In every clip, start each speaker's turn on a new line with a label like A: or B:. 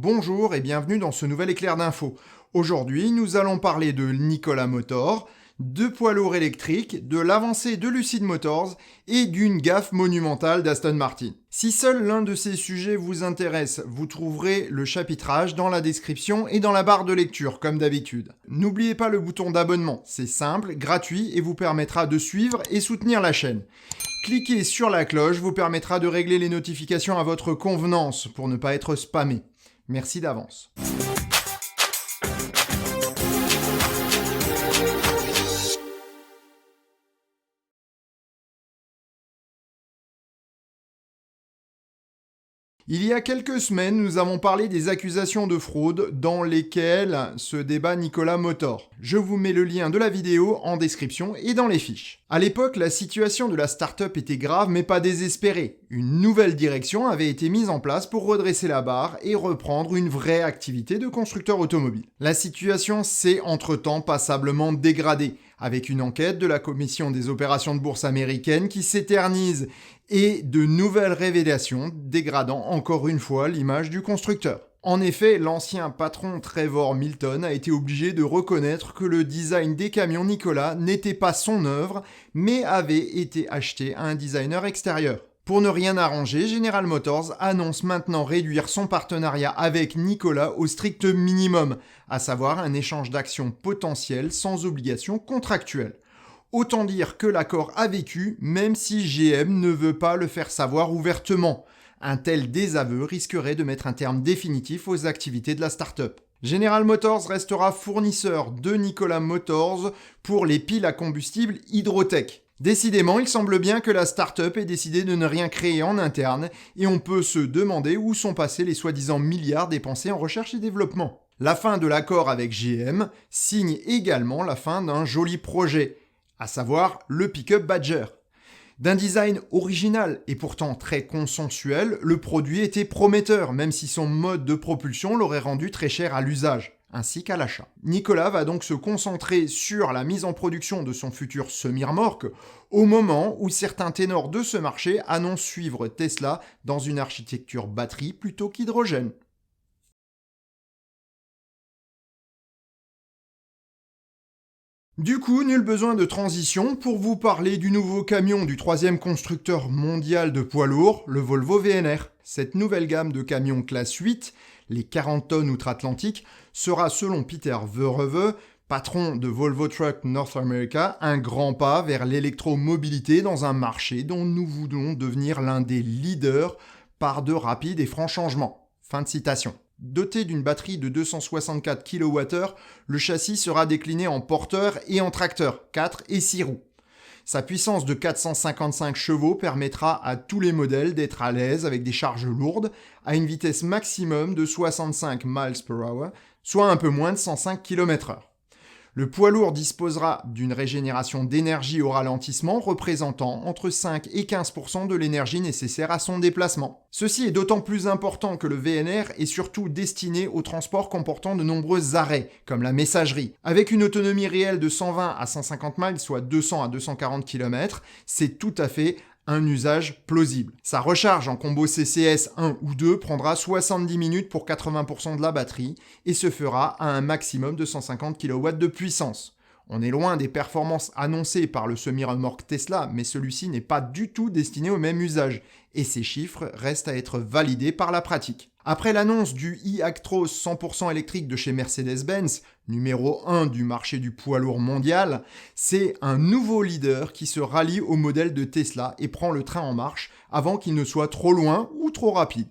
A: Bonjour et bienvenue dans ce nouvel éclair d'infos. Aujourd'hui, nous allons parler de Nikola Motors, de poids lourds électriques, de l'avancée de Lucid Motors et d'une gaffe monumentale d'Aston Martin. Si seul l'un de ces sujets vous intéresse, vous trouverez le chapitrage dans la description et dans la barre de lecture, comme d'habitude. N'oubliez pas le bouton d'abonnement, c'est simple, gratuit et vous permettra de suivre et soutenir la chaîne. Cliquez sur la cloche vous permettra de régler les notifications à votre convenance pour ne pas être spammé. Merci d'avance. Il y a quelques semaines, nous avons parlé des accusations de fraude dans lesquelles se débat Nikola Motors. Je vous mets le lien de la vidéo en description et dans les fiches. À l'époque, la situation de la start-up était grave mais pas désespérée. Une nouvelle direction avait été mise en place pour redresser la barre et reprendre une vraie activité de constructeur automobile. La situation s'est entre-temps passablement dégradée, avec une enquête de la Commission des opérations de bourse américaine qui s'éternise et de nouvelles révélations dégradant encore une fois l'image du constructeur. En effet, l'ancien patron Trevor Milton a été obligé de reconnaître que le design des camions Nikola n'était pas son œuvre, mais avait été acheté à un designer extérieur. Pour ne rien arranger, General Motors annonce maintenant réduire son partenariat avec Nikola au strict minimum, à savoir un échange d'actions potentiel sans obligation contractuelle. Autant dire que l'accord a vécu, même si GM ne veut pas le faire savoir ouvertement. Un tel désaveu risquerait de mettre un terme définitif aux activités de la start-up. General Motors restera fournisseur de Nikola Motors pour les piles à combustible Hydrotech. Décidément, il semble bien que la start-up ait décidé de ne rien créer en interne et on peut se demander où sont passés les soi-disant milliards dépensés en recherche et développement. La fin de l'accord avec GM signe également la fin d'un joli projet, à savoir le pick-up Badger. D'un design original et pourtant très consensuel, le produit était prometteur, même si son mode de propulsion l'aurait rendu très cher à l'usage, ainsi qu'à l'achat. Nikola va donc se concentrer sur la mise en production de son futur semi-remorque, au moment où certains ténors de ce marché annoncent suivre Tesla dans une architecture batterie plutôt qu'hydrogène. Du coup, nul besoin de transition pour vous parler du nouveau camion du troisième constructeur mondial de poids lourds, le Volvo VNR. Cette nouvelle gamme de camions classe 8, les 40 tonnes outre-Atlantique, sera selon Peter Verheuve, patron de Volvo Trucks North America, un grand pas vers l'électromobilité dans un marché dont nous voulons devenir l'un des leaders par de rapides et francs changements. Fin de citation. Doté d'une batterie de 264 kWh, le châssis sera décliné en porteur et en tracteur, 4 et 6 roues. Sa puissance de 455 chevaux permettra à tous les modèles d'être à l'aise avec des charges lourdes à une vitesse maximum de 65 mph, soit un peu moins de 105 km/h. Le poids lourd disposera d'une régénération d'énergie au ralentissement représentant entre 5 et 15% de l'énergie nécessaire à son déplacement. Ceci est d'autant plus important que le VNR est surtout destiné au transport comportant de nombreux arrêts, comme la messagerie. Avec une autonomie réelle de 120 à 150 miles, soit 200 à 240 km, c'est tout à fait un usage plausible. Sa recharge en combo CCS 1 ou 2 prendra 70 minutes pour 80% de la batterie et se fera à un maximum de 150 kW de puissance. On est loin des performances annoncées par le semi-remorque Tesla, mais celui-ci n'est pas du tout destiné au même usage, et ces chiffres restent à être validés par la pratique. Après l'annonce du e-Actros 100% électrique de chez Mercedes-Benz, numéro 1 du marché du poids lourd mondial, c'est un nouveau leader qui se rallie au modèle de Tesla et prend le train en marche avant qu'il ne soit trop loin ou trop rapide.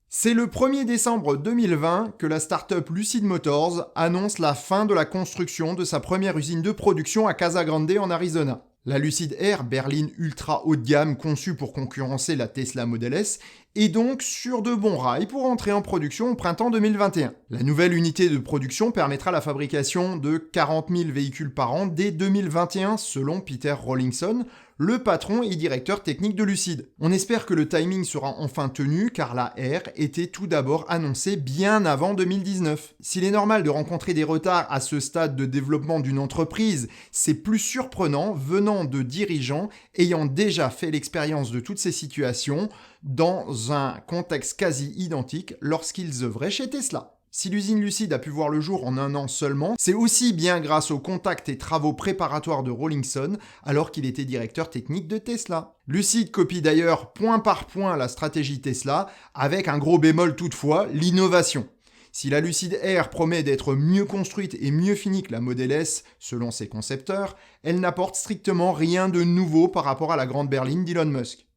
A: C'est le 1er décembre 2020 que la start-up Lucid Motors annonce la fin de la construction de sa première usine de production à Casa Grande en Arizona. La Lucid Air berline ultra haut de gamme conçue pour concurrencer la Tesla Model S est donc sur de bons rails pour entrer en production au printemps 2021. La nouvelle unité de production permettra la fabrication de 40 000 véhicules par an dès 2021 selon Peter Rawlinson, le patron et directeur technique de Lucid. On espère que le timing sera enfin tenu car la R était tout d'abord annoncée bien avant 2019. S'il est normal de rencontrer des retards à ce stade de développement d'une entreprise, c'est plus surprenant venant de dirigeants ayant déjà fait l'expérience de toutes ces situations dans un contexte quasi identique lorsqu'ils œuvraient chez Tesla. Si l'usine Lucid a pu voir le jour en 1 an seulement, c'est aussi bien grâce aux contacts et travaux préparatoires de Rawlinson alors qu'il était directeur technique de Tesla. Lucid copie d'ailleurs point par point la stratégie Tesla, avec un gros bémol toutefois, l'innovation. Si la Lucid Air promet d'être mieux construite et mieux finie que la Model S selon ses concepteurs, elle n'apporte strictement rien de nouveau par rapport à la grande berline d'Elon Musk.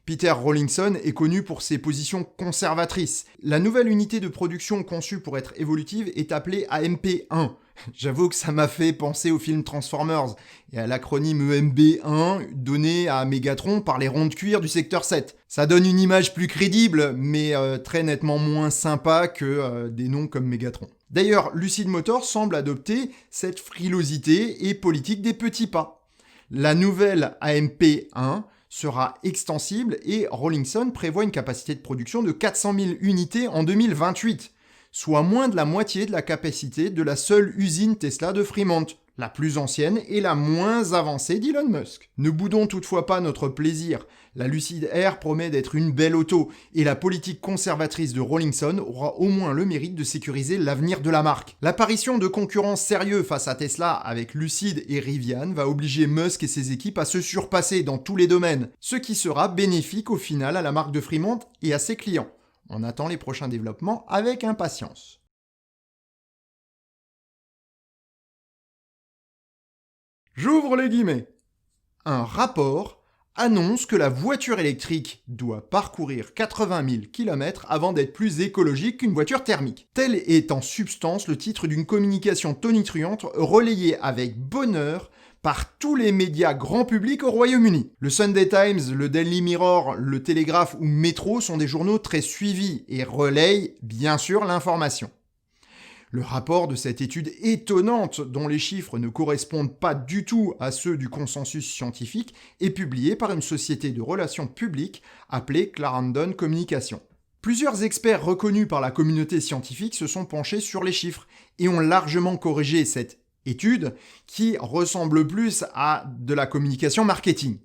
A: Peter Rawlinson est connu pour ses positions conservatrices. La nouvelle unité de production conçue pour être évolutive est appelée AMP1. J'avoue que ça m'a fait penser au film Transformers et à l'acronyme EMB1 donné à Megatron par les ronds de cuir du secteur 7. Ça donne une image plus crédible, mais très nettement moins sympa que des noms comme Megatron. D'ailleurs, Lucid Motors semble adopter cette frilosité et politique des petits pas. La nouvelle AMP1 sera extensible et Rawlinson prévoit une capacité de production de 400 000 unités en 2028, soit moins de la moitié de la capacité de la seule usine Tesla de Fremont, la plus ancienne et la moins avancée d'Elon Musk. Ne boudons toutefois pas notre plaisir. La Lucid Air promet d'être une belle auto, et la politique conservatrice de Rawlinson aura au moins le mérite de sécuriser l'avenir de la marque. L'apparition de concurrents sérieux face à Tesla avec Lucid et Rivian va obliger Musk et ses équipes à se surpasser dans tous les domaines, ce qui sera bénéfique au final à la marque de Fremont et à ses clients. On attend les prochains développements avec impatience. J'ouvre les guillemets. Un rapport annonce que la voiture électrique doit parcourir 80 000 km avant d'être plus écologique qu'une voiture thermique. Tel est en substance le titre d'une communication tonitruante relayée avec bonheur par tous les médias grand public au Royaume-Uni. Le Sunday Times, le Daily Mirror, le Telegraph ou Metro sont des journaux très suivis et relayent bien sûr l'information. Le rapport de cette étude étonnante, dont les chiffres ne correspondent pas du tout à ceux du consensus scientifique, est publié par une société de relations publiques appelée Clarendon Communication. Plusieurs experts reconnus par la communauté scientifique se sont penchés sur les chiffres et ont largement corrigé cette étude qui ressemble plus à de la communication marketing.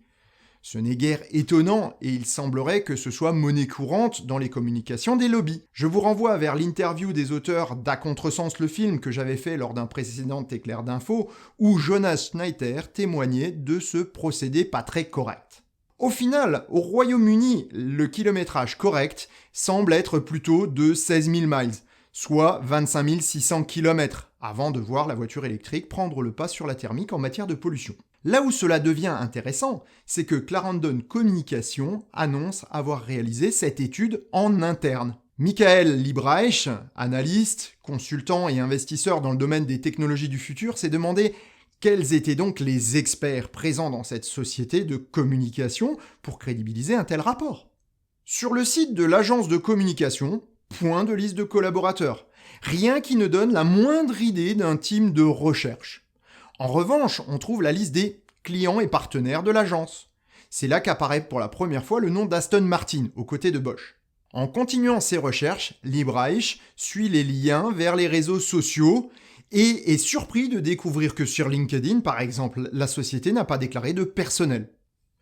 A: Ce n'est guère étonnant et il semblerait que ce soit monnaie courante dans les communications des lobbies. Je vous renvoie vers l'interview des auteurs d'À Contresens le film que j'avais fait lors d'un précédent éclair d'infos où Jonas Schneider témoignait de ce procédé pas très correct. Au final, au Royaume-Uni, le kilométrage correct semble être plutôt de 16 000 miles, soit 25 600 km, avant de voir la voiture électrique prendre le pas sur la thermique en matière de pollution. Là où cela devient intéressant, c'est que Clarendon Communication annonce avoir réalisé cette étude en interne. Michael Liebreich, analyste, consultant et investisseur dans le domaine des technologies du futur, s'est demandé quels étaient donc les experts présents dans cette société de communication pour crédibiliser un tel rapport. Sur le site de l'agence de communication, point de liste de collaborateurs. Rien qui ne donne la moindre idée d'un team de recherche. En revanche, on trouve la liste des clients et partenaires de l'agence. C'est là qu'apparaît pour la première fois le nom d'Aston Martin, aux côtés de Bosch. En continuant ses recherches, Liebreich suit les liens vers les réseaux sociaux et est surpris de découvrir que sur LinkedIn, par exemple, la société n'a pas déclaré de personnel.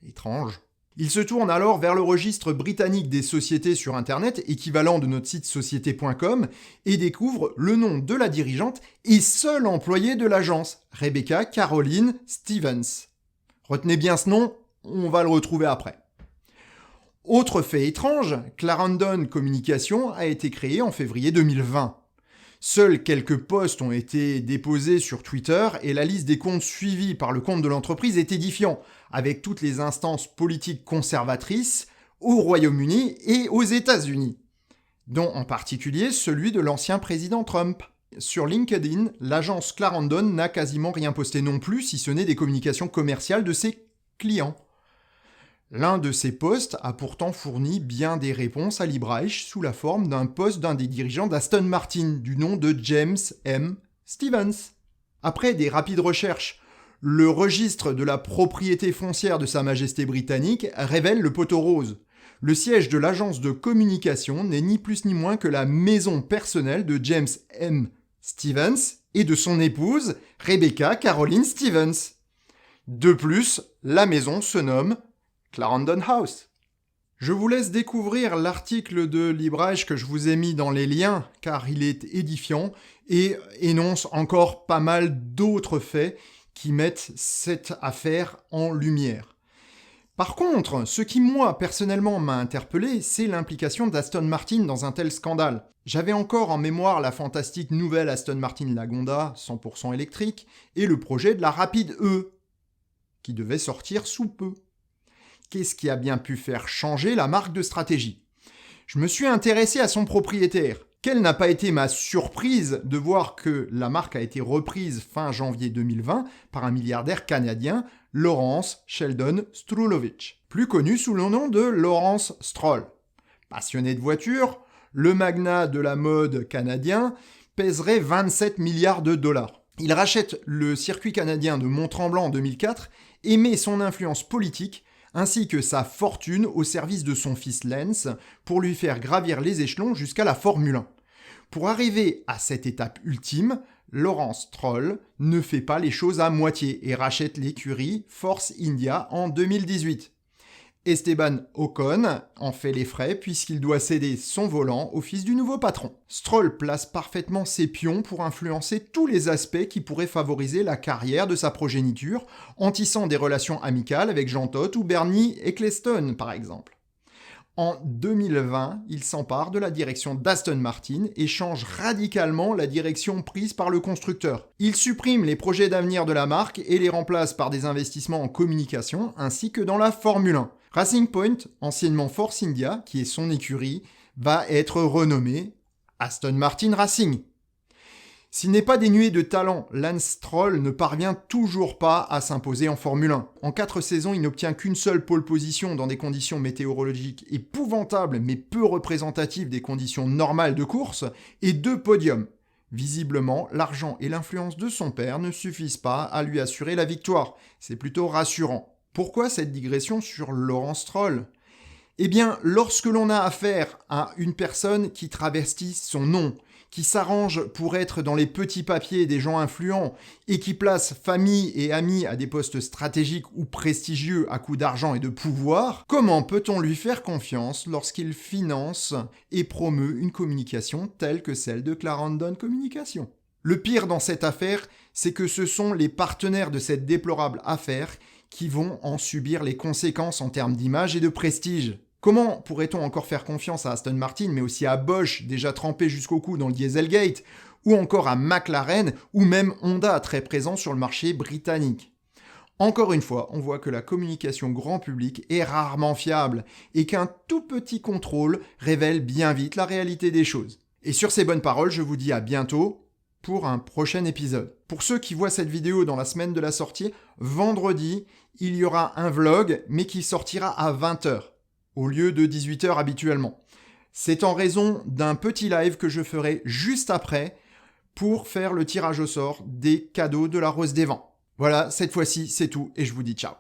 A: Étrange. Il se tourne alors vers le registre britannique des sociétés sur Internet, équivalent de notre site société.com, et découvre le nom de la dirigeante et seule employée de l'agence, Rebecca Caroline Stevens. Retenez bien ce nom, on va le retrouver après. Autre fait étrange, Clarendon Communication a été créé en février 2020. Seuls quelques posts ont été déposés sur Twitter et la liste des comptes suivis par le compte de l'entreprise est édifiant, avec toutes les instances politiques conservatrices au Royaume-Uni et aux États-Unis, dont en particulier celui de l'ancien président Trump. Sur LinkedIn, l'agence Clarendon n'a quasiment rien posté non plus, si ce n'est des communications commerciales de ses clients. L'un de ces posts a pourtant fourni bien des réponses à Liebreich sous la forme d'un post d'un des dirigeants d'Aston Martin, du nom de James M. Stevens. Après des rapides recherches, Le registre de la propriété foncière de Sa Majesté britannique révèle le poteau rose. Le siège de l'agence de communication n'est ni plus ni moins que la maison personnelle de James M. Stevens et de son épouse, Rebecca Caroline Stevens. De plus, la maison se nomme Clarendon House. Je vous laisse découvrir l'article de Librache que je vous ai mis dans les liens, car il est édifiant et énonce encore pas mal d'autres faits qui mettent cette affaire en lumière. Par contre, ce qui moi personnellement m'a interpellé, c'est l'implication d'Aston Martin dans un tel scandale. J'avais encore en mémoire la fantastique nouvelle Aston Martin Lagonda, 100% électrique, et le projet de la Rapide E, qui devait sortir sous peu. Qu'est-ce qui a bien pu faire changer la marque de stratégie ? Je me suis intéressé à son propriétaire. Quelle n'a pas été ma surprise de voir que la marque a été reprise fin janvier 2020 par un milliardaire canadien, Lawrence Sheldon Strulovich, plus connu sous le nom de Lawrence Stroll. Passionné de voitures, le magnat de la mode canadien pèserait 27 milliards de dollars. Il rachète le circuit canadien de Mont-Tremblant en 2004 et met son influence politique ainsi que sa fortune au service de son fils Lance pour lui faire gravir les échelons jusqu'à la Formule 1. Pour arriver à cette étape ultime, Lawrence Stroll ne fait pas les choses à moitié et rachète l'écurie Force India en 2018. Esteban Ocon en fait les frais puisqu'il doit céder son volant au fils du nouveau patron. Stroll place parfaitement ses pions pour influencer tous les aspects qui pourraient favoriser la carrière de sa progéniture, en tissant des relations amicales avec Jean Todt ou Bernie Ecclestone par exemple. En 2020, il s'empare de la direction d'Aston Martin et change radicalement la direction prise par le constructeur. Il supprime les projets d'avenir de la marque et les remplace par des investissements en communication ainsi que dans la Formule 1. Racing Point, anciennement Force India, qui est son écurie, va être renommé Aston Martin Racing. S'il n'est pas dénué de talent, Lance Stroll ne parvient toujours pas à s'imposer en Formule 1. En 4 saisons, il n'obtient qu'une seule pole position dans des conditions météorologiques épouvantables mais peu représentatives des conditions normales de course, et 2 podiums. Visiblement, l'argent et l'influence de son père ne suffisent pas à lui assurer la victoire. C'est plutôt rassurant. Pourquoi cette digression sur Lawrence Stroll ? Eh bien, lorsque l'on a affaire à une personne qui travestit son nom, qui s'arrange pour être dans les petits papiers des gens influents et qui place famille et amis à des postes stratégiques ou prestigieux à coups d'argent et de pouvoir, comment peut-on lui faire confiance lorsqu'il finance et promeut une communication telle que celle de Clarendon Communication ? Le pire dans cette affaire, c'est que ce sont les partenaires de cette déplorable affaire qui vont en subir les conséquences en termes d'image et de prestige. Comment pourrait-on encore faire confiance à Aston Martin, mais aussi à Bosch, déjà trempé jusqu'au cou dans le Dieselgate, ou encore à McLaren, ou même Honda, très présent sur le marché britannique ? Encore une fois, on voit que la communication grand public est rarement fiable, et qu'un tout petit contrôle révèle bien vite la réalité des choses. Et sur ces bonnes paroles, je vous dis à bientôt pour un prochain épisode. Pour ceux qui voient cette vidéo dans la semaine de la sortie, vendredi, il y aura un vlog, mais qui sortira à 20h. Au lieu de 18h habituellement. C'est en raison d'un petit live que je ferai juste après pour faire le tirage au sort des cadeaux de la Rose des Vents. Voilà, cette fois-ci, c'est tout et je vous dis ciao.